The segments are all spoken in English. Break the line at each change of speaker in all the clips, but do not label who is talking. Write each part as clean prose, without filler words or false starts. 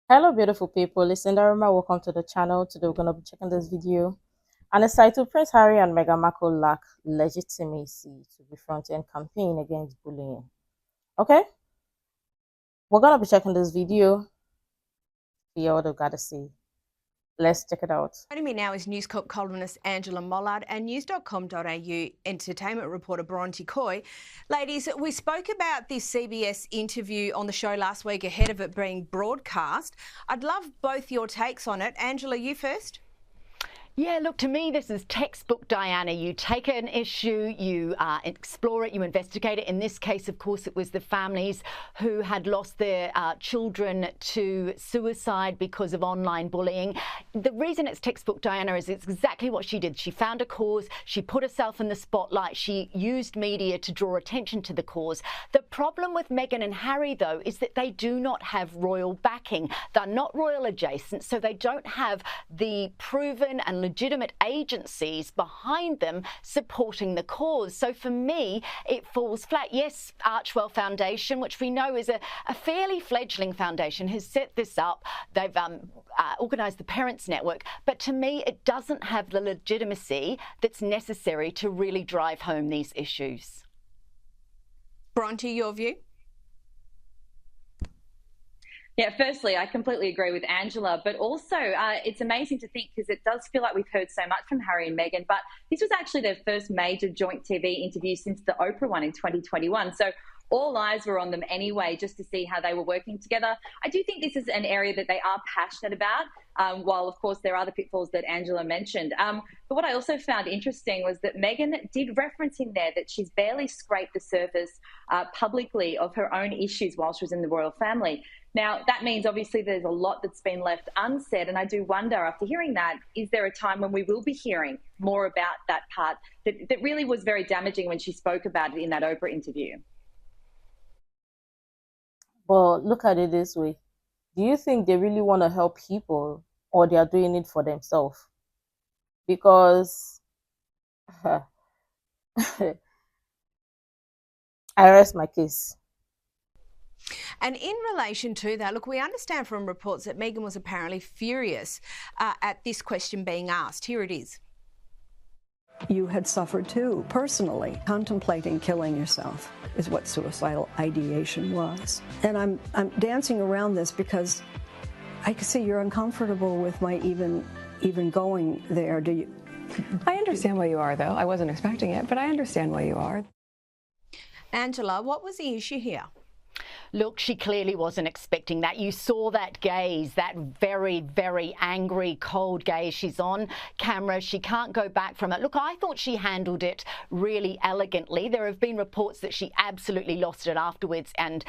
Hello, beautiful people. It's Sindafam. Welcome to the channel. Today, we're going to be checking this video. And it's titled Prince Harry and Meghan Markle lack legitimacy to be front-end campaign against bullying. Okay, we're going to be checking this video. See what they've got to say. Let's check it out.
Joining me now is News Corp columnist Angela Mollard and news.com.au entertainment reporter Bronte Coy. Ladies, we spoke about this CBS interview on the show last week ahead of it being broadcast. I'd love both your takes on it. Angela, you first.
Yeah, look, to me, this is textbook Diana. You take an issue, you explore it, you investigate it. In this case, of course, it was the families who had lost their children to suicide because of online bullying. The reason it's textbook Diana is it's exactly what she did. She found a cause, she put herself in the spotlight, she used media to draw attention to the cause. The problem with Meghan and Harry, though, is that they do not have royal backing. They're not royal adjacent, so they don't have the proven and legitimate agencies behind them supporting the cause. So for me, it falls flat. Yes, Archwell Foundation, which we know is a fairly fledgling foundation, has set this up. They've organised the Parents Network. But to me, it doesn't have the legitimacy that's necessary to really drive home these issues.
Bronte, your view?
Yeah, firstly, I completely agree with Angela, but also it's amazing to think because it does feel like we've heard so much from Harry and Meghan, but this was actually their first major joint TV interview since the Oprah one in 2021. So all eyes were on them anyway, just to see how they were working together. I do think this is an area that they are passionate about, while, of course, there are the pitfalls that Angela mentioned. But what I also found interesting was that Meghan did reference in there that she's barely scraped the surface publicly of her own issues while she was in the royal family. Now, that means obviously there's a lot that's been left unsaid, and I do wonder, after hearing that, is there a time when we will be hearing more about that part that really was very damaging when she spoke about it in that Oprah interview?
But look at it this way. Do you think they really want to help people or they are doing it for themselves? Because I rest my case.
And in relation to that, look, we understand from reports that Meghan was apparently furious at this question being asked. Here it is.
You had suffered too, personally. Contemplating killing yourself is what suicidal ideation was. And I'm dancing around this because I can see you're uncomfortable with my even going there. Do you?
I understand why you are, though. I wasn't expecting it, but I understand why you are.
Angela, what was the issue here?
Look, she clearly wasn't expecting that. You saw that gaze, that very, very angry, cold gaze. She's on camera. She can't go back from it. Look, I thought she handled it really elegantly. There have been reports that she absolutely lost it afterwards and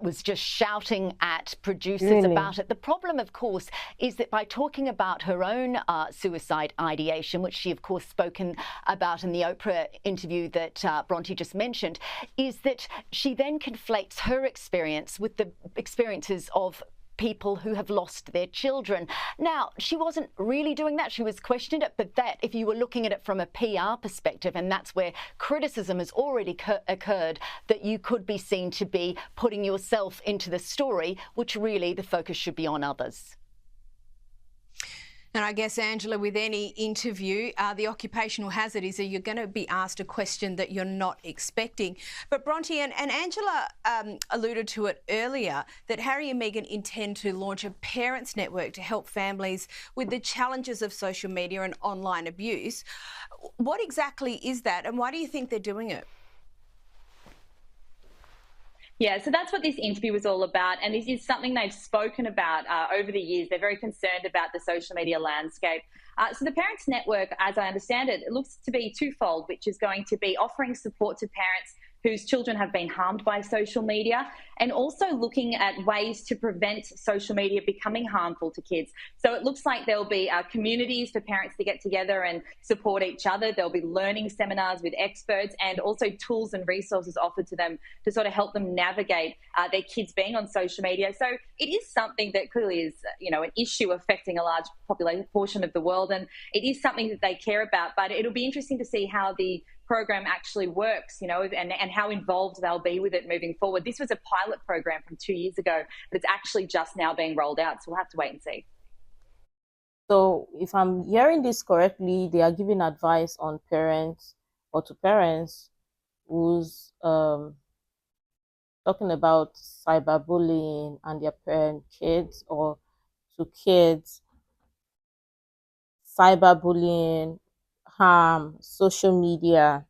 was just shouting at producers about it. The problem, of course, is that by talking about her own suicide ideation, which she, of course, spoken about in the Oprah interview that Bronte just mentioned, is that she then conflates her experience with the experiences of people who have lost their children. Now, she wasn't really doing that. She was questioned it, but that, if you were looking at it from a PR perspective, and that's where criticism has already occurred, that you could be seen to be putting yourself into the story, which really the focus should be on others.
And I guess, Angela, with any interview, the occupational hazard is that you're going to be asked a question that you're not expecting. But Bronte and Angela alluded to it earlier, that Harry and Meghan intend to launch a parents network to help families with the challenges of social media and online abuse. What exactly is that, and why do you think they're doing it?
Yeah, so that's what this interview was all about, and this is something they've spoken about over the years. They're very concerned about the social media landscape. So the Parents Network, as I understand it, it looks to be twofold, which is going to be offering support to parents whose children have been harmed by social media, and also looking at ways to prevent social media becoming harmful to kids. So it looks like there'll be communities for parents to get together and support each other. There'll be learning seminars with experts, and also tools and resources offered to them to sort of help them navigate their kids being on social media. So it is something that clearly is, an issue affecting a large population portion of the world, and it is something that they care about. But it'll be interesting to see how the program actually works, and how involved they'll be with it moving forward. This was a pilot program from 2 years ago, but it's actually just now being rolled out. So we'll have to wait and see.
So if I'm hearing this correctly, they are giving advice on parents or to parents who's talking about cyberbullying and their parent kids, or to kids, cyberbullying, harm, social media,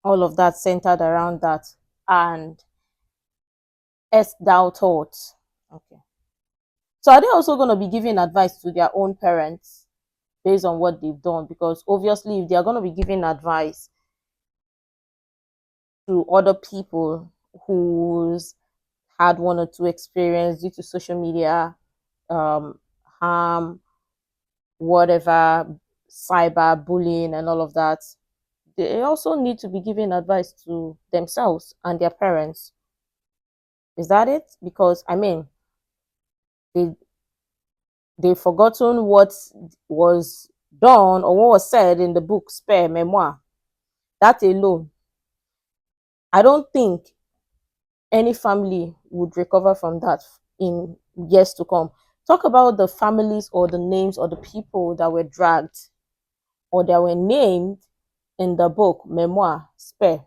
all of that centered around that, and thou thoughts. Okay. So are they also going to be giving advice to their own parents based on what they've done? Because obviously, if they are going to be giving advice to other people who's had one or two experience due to social media harm, whatever, cyber bullying and all of that, they also need to be giving advice to themselves and their parents. Is that it? Because I mean, they've forgotten what was done or what was said in the book Spare Memoir. That alone, I don't think any family would recover from that in years to come. Talk about the families or the names or the people that were dragged or that were named in the book Memoir Spare.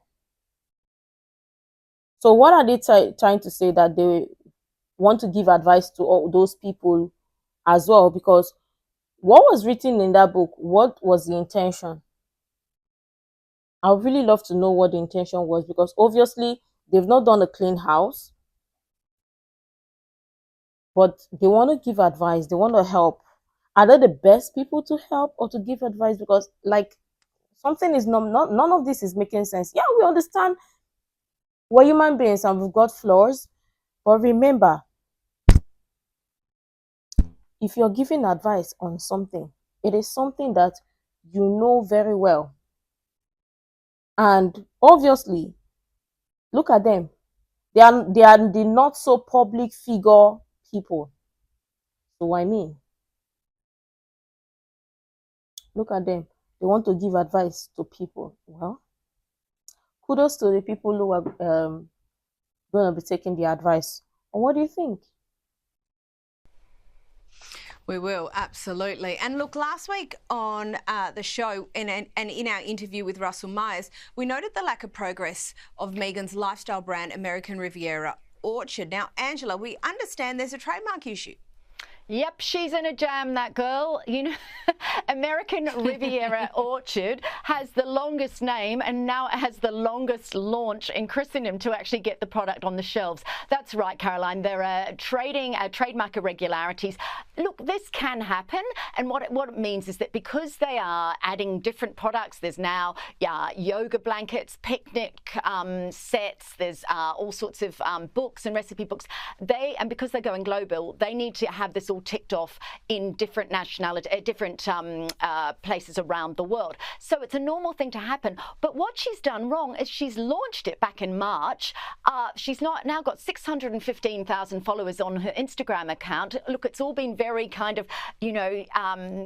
So what are they trying to say? That they want to give advice to all those people as well? Because what was written in that book, what was the intention? I would really love to know what the intention was, because obviously they've not done a clean house, but they want to give advice, they want to help. Are they the best people to help or to give advice? Because like something is not none of this is making sense. Yeah, we understand we're human beings and we've got flaws, but remember, if you're giving advice on something, it is something that you know very well. And obviously, look at them. They are the not so public figure people. So I mean, look at them. They want to give advice to people. Well, kudos to the people who are going to be taking the advice. And what do you think?
We will, absolutely. And look, last week on the show and in our interview with Russell Myers, we noted the lack of progress of Meghan's lifestyle brand, American Riviera Orchard. Now, Angela, we understand there's a trademark issue.
Yep, she's in a jam, that girl. You know, American Riviera Orchard has the longest name, and now it has the longest launch in Christendom to actually get the product on the shelves. That's right, Caroline. There are trademark irregularities. Look, this can happen, and what it means is that because they are adding different products, there's now yoga blankets, picnic sets, there's all sorts of books and recipe books. And because they're going global, they need to have this all ticked off in different places around the world. So it's a normal thing to happen. But what she's done wrong is she's launched it back in March. She's now got 615,000 followers on her Instagram account. Look, it's all been very kind of,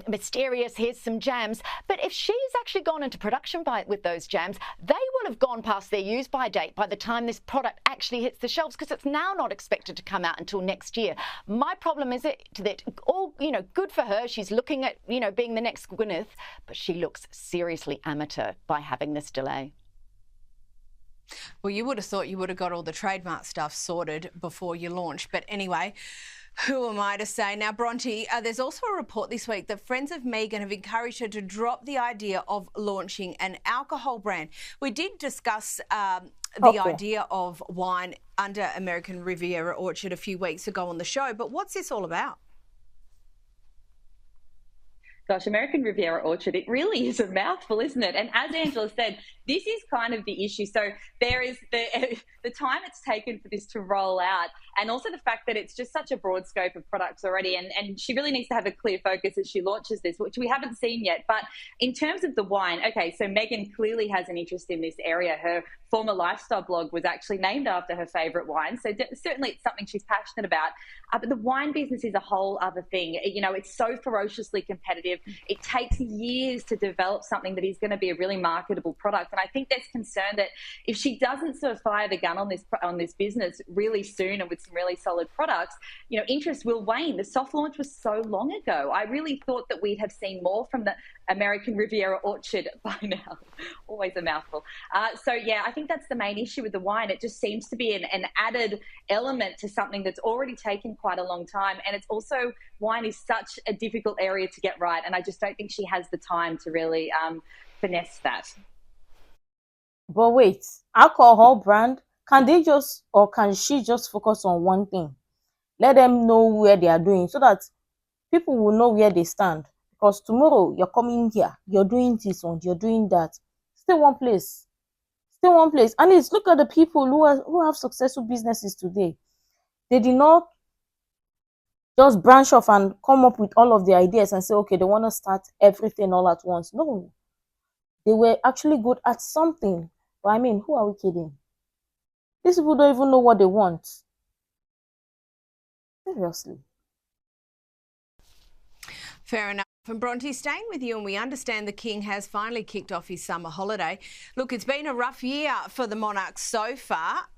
mysterious. Here's some jams. But if she's actually gone into production with those jams, they will have gone past their use-by date by the time this product actually hits the shelves, because it's now not expected to come out until next year. My problem is that good for her. She's looking at, being the next Gwyneth, but she looks seriously amateur by having this delay.
Well, you would have thought you would have got all the trademark stuff sorted before you launched. But anyway, who am I to say? Now, Bronte, there's also a report this week that friends of Meghan have encouraged her to drop the idea of launching an alcohol brand. We did discuss the idea of wine under American Riviera Orchard a few weeks ago on the show, but what's this all about?
Gosh, American Riviera Orchard, it really is a mouthful, isn't it? And as Angela said, this is kind of the issue. So there is the time it's taken for this to roll out, and also the fact that it's just such a broad scope of products already. And she really needs to have a clear focus as she launches this, which we haven't seen yet. But in terms of the wine, okay, so Meghan clearly has an interest in this area. Her former lifestyle blog was actually named after her favourite wine. So certainly it's something she's passionate about. But the wine business is a whole other thing. You know, it's so ferociously competitive. It takes years to develop something that is going to be a really marketable product. And I think there's concern that if she doesn't sort of fire the gun on this business really soon and with some really solid products, you know, interest will wane. The soft launch was so long ago. I really thought that we'd have seen more from the American Riviera orchard by now. Always a mouthful. So yeah, I think that's the main issue with the wine. It just seems to be an added element to something that's already taken quite a long time. And it's also, wine is such a difficult area to get right. And I just don't think she has the time to really finesse that.
But wait, alcohol brand, can they just, or can she just focus on one thing? Let them know where they are doing so that people will know where they stand. Because tomorrow you're coming here, you're doing this one, you're doing that. Stay one place. Stay one place. And it's, look at the people who have successful businesses today. They did not just branch off and come up with all of the ideas and say, okay, they want to start everything all at once. No. They were actually good at something. But I mean, who are we kidding? These people don't even know what they want. Seriously.
Fair enough. And Bronte, staying with you, and we understand the King has finally kicked off his summer holiday. Look, it's been a rough year for the monarch so far.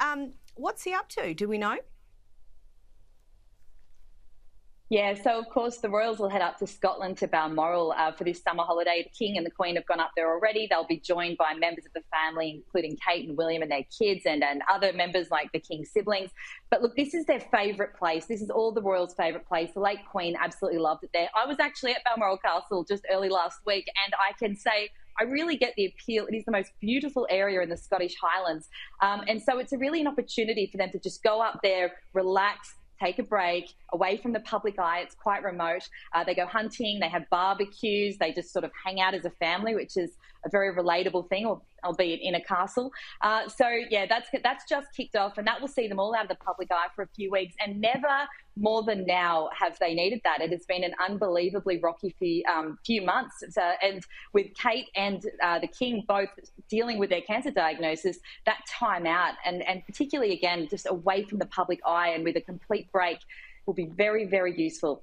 What's he up to? Do we know?
Yeah, so of course the Royals will head up to Scotland to Balmoral for this summer holiday. The King and the Queen have gone up there already. They'll be joined by members of the family, including Kate and William and their kids and other members like the King's siblings. But look, this is their favourite place. This is all the Royals' favourite place. The late Queen absolutely loved it there. I was actually at Balmoral Castle just early last week, and I can say I really get the appeal. It is the most beautiful area in the Scottish Highlands. And so it's really an opportunity for them to just go up there, relax, take a break, away from the public eye. It's quite remote. They go hunting, they have barbecues, they just sort of hang out as a family, which is a very relatable thing, albeit in a castle. So yeah, that's just kicked off, and that will see them all out of the public eye for a few weeks, and never more than now have they needed that. It has been an unbelievably rocky few months, and with Kate and the King both dealing with their cancer diagnosis, that time out, and particularly again just away from the public eye and with a complete break, will be very, very useful.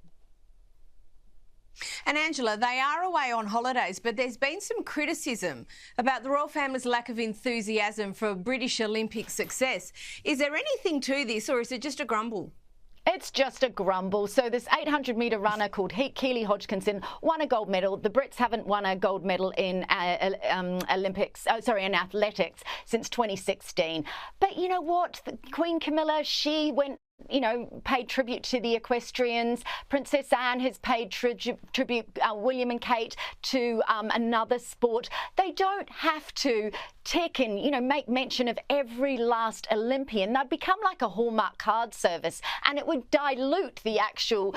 And Angela, they are away on holidays, but there's been some criticism about the royal family's lack of enthusiasm for British Olympic success. Is there anything to this, or is it just a grumble?
It's just a grumble. So this 800-metre runner called Keely Hodgkinson won a gold medal. The Brits haven't won a gold medal in in athletics since 2016. But you know what? Queen Camilla, she went, paid tribute to the equestrians. Princess Anne has paid tribute, William and Kate, to another sport. They don't have to tick and, make mention of every last Olympian. They'd become like a Hallmark card service, and it would dilute the actual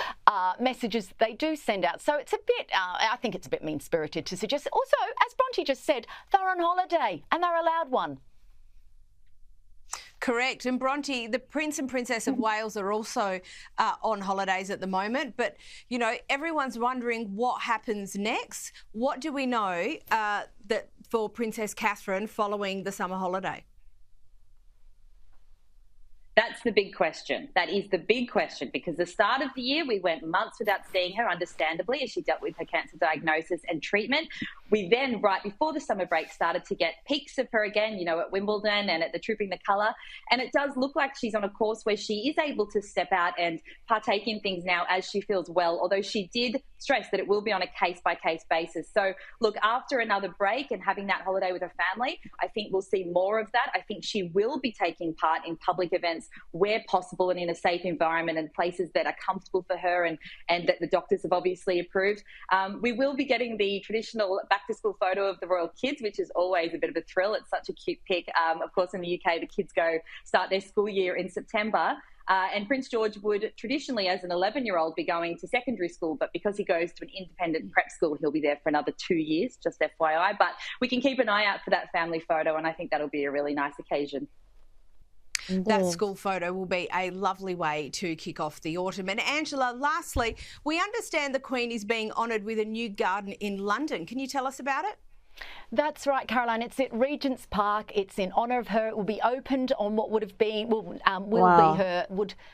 messages they do send out. So it's a bit, I think it's a bit mean-spirited to suggest. Also, as Bronte just said, they're on holiday and they're allowed one.
Correct. And Bronte, the Prince and Princess of Wales are also on holidays at the moment. But, everyone's wondering what happens next. What do we know that for Princess Catherine following the summer holiday?
That's the big question. That is the big question, because the start of the year, we went months without seeing her, understandably, as she dealt with her cancer diagnosis and treatment. We then, right before the summer break, started to get peaks of her again, at Wimbledon and at the Trooping the Colour. And it does look like she's on a course where she is able to step out and partake in things now as she feels well, although she did stress that it will be on a case-by-case basis. So, look, after another break and having that holiday with her family, I think we'll see more of that. I think she will be taking part in public events where possible and in a safe environment and places that are comfortable for her and that the doctors have obviously approved. We will be getting the traditional back-to-school photo of the royal kids, which is always a bit of a thrill. It's such a cute pic. Of course, in the UK, the kids start their school year in September. And Prince George would traditionally, as an 11-year-old, be going to secondary school, but because he goes to an independent prep school, he'll be there for another 2 years, just FYI. But we can keep an eye out for that family photo, and I think that'll be a really nice occasion.
That school photo will be a lovely way to kick off the autumn. And Angela, lastly, we understand the Queen is being honoured with a new garden in London. Can you tell us about it?
That's right, Caroline. It's at Regent's Park. It's in honour of her. It will be opened on what would have been, would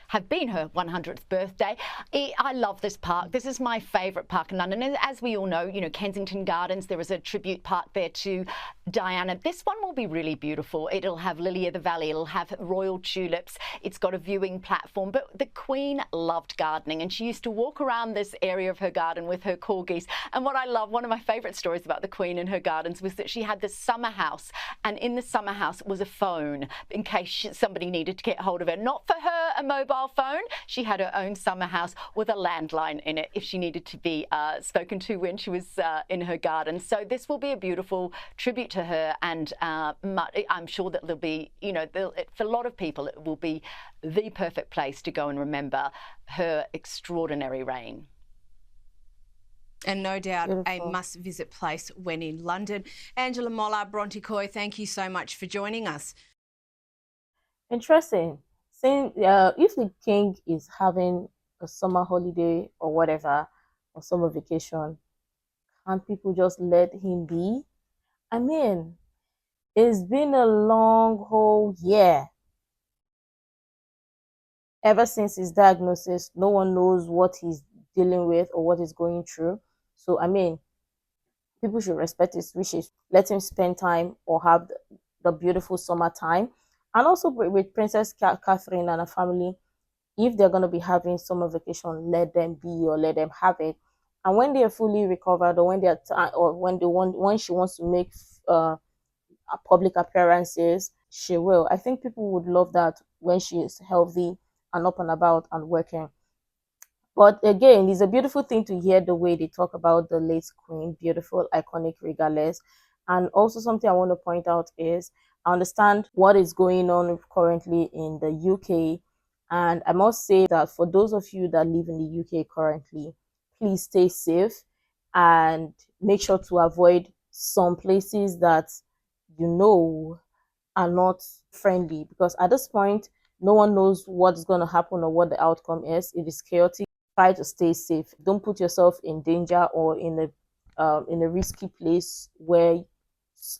have been her 100th birthday. I love this park. This is my favourite park in London. And as we all know, Kensington Gardens, there is a tribute park there to Diana. This one will be really beautiful. It'll have Lily of the Valley. It'll have royal tulips. It's got a viewing platform. But the Queen loved gardening, and she used to walk around this area of her garden with her corgis. And what I love, one of my favourite stories about the Queen and her gardens was that she had this summer house, and in the summer house was a phone in case somebody needed to get hold of her. Not for her a mobile phone. She had her own summer house with a landline in it if she needed to be spoken to when she was in her garden. So this will be a beautiful tribute to her, and I'm sure that there'll be, for a lot of people, it will be the perfect place to go and remember her extraordinary reign.
And no doubt
Beautiful.
a must-visit place when in London. Angela Moller, Bronte Coy, thank you so much for joining us.
Interesting. Saying if the king is having a summer holiday or whatever, or summer vacation, can't people just let him be? I mean, it's been a long whole year. Ever since his diagnosis, no one knows what he's dealing with or what he's going through. So, I mean, people should respect his wishes. Let him spend time or have the beautiful summertime. And also with Princess Catherine and her family, if they're going to be having summer vacation, let them be, or let them have it. And when they are fully recovered, or when they are when she wants to make public appearances, she will. I think people would love that when she is healthy and up and about and working. But again, it's a beautiful thing to hear the way they talk about the late queen, beautiful, iconic, regardless. And also something I want to point out is I understand what is going on currently in the UK. And I must say that for those of you that live in the UK currently, please stay safe and make sure to avoid some places that are not friendly, because at this point, no one knows what's going to happen or what the outcome is. It is chaotic. Try to stay safe. Don't put yourself in danger or in a risky place where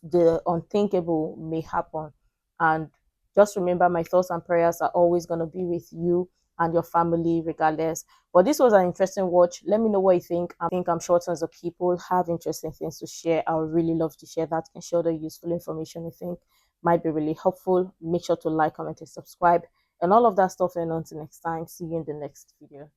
the unthinkable may happen. And just remember, my thoughts and prayers are always going to be with you and your family regardless. But this was an interesting watch. Let me know what you think. I'm sure tons of people have interesting things to share. I would really love to share that and share the useful information you think might be really helpful. Make sure to like, comment, and subscribe and all of that stuff. And until next time, see you in the next video.